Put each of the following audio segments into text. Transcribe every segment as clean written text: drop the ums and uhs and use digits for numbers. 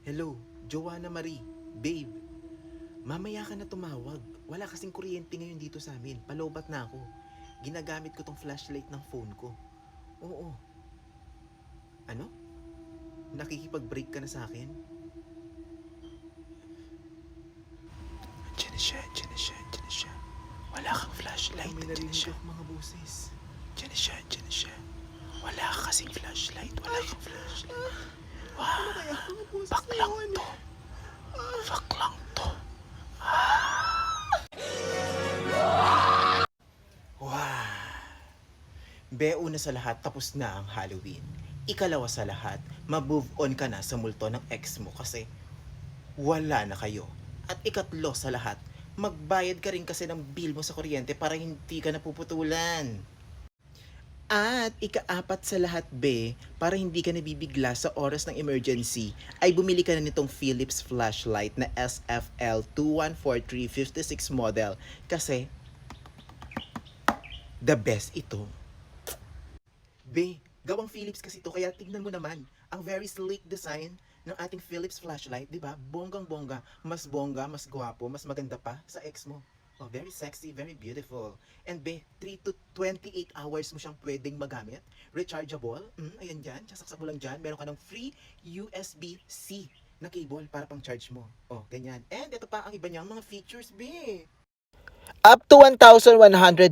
Hello, Joanna Marie, babe. Mamaya ka na tumawag. Wala kasing kuryente ngayon dito sa amin. Palobat na ako. Ginagamit ko tong flashlight ng phone ko. Oo. Ano? Nakikipag-break ka na sa akin? Diyan na siya. Wala kang flashlight. May narinig ako mga boses. Diyan na siya. Wala ka kasing flashlight. Wala kang flashlight. Wow. Baklang to. Baklang to. Wow. Be, una sa lahat, tapos na ang Halloween. Ikalawa sa lahat, ma-move on ka na sa multo ng ex mo kasi wala na kayo. At ikatlo sa lahat, magbayad ka rin kasi ng bill mo sa kuryente para hindi ka napuputulan. At ikaapat sa lahat, be, para hindi ka nabibigla sa oras ng emergency, ay bumili ka na nitong Philips flashlight na SFL 214356 model kasi the best ito. Be, gawang Philips kasi ito, kaya tignan mo naman ang very sleek design ng ating Philips flashlight, di ba? Bonggang-bongga, mas gwapo, mas maganda pa sa ex mo. Oh, very sexy, very beautiful. And be, 3 to 28 hours mo siyang pwedeng magamit. Rechargeable, ayan dyan, sasaksak mo lang dyan. Meron ka ng free USB-C na cable para pang charge mo. Oh, ganyan. And ito pa ang iba niyang mga features, be. Up to 1,100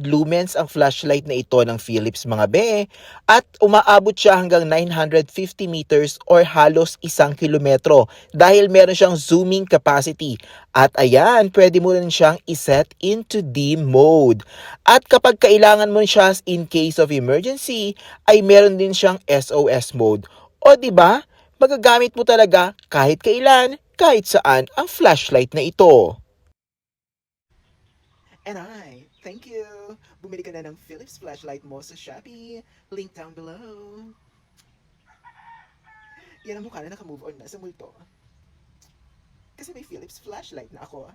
lumens ang flashlight na ito ng Philips mga be, at umaabot siya hanggang 950 meters or halos 1 kilometro dahil meron siyang zooming capacity. At ayan, pwede mo rin siyang iset into dim mode. At kapag kailangan mo siya in case of emergency, ay meron din siyang SOS mode. O di ba? Magagamit mo talaga kahit kailan, kahit saan ang flashlight na ito. And I, thank you. Bumili ka na ng Philips flashlight mo sa Shopee. Link down below. Yan ang mukha na naka-move on na sa multo. Kasi may Philips flashlight na ako.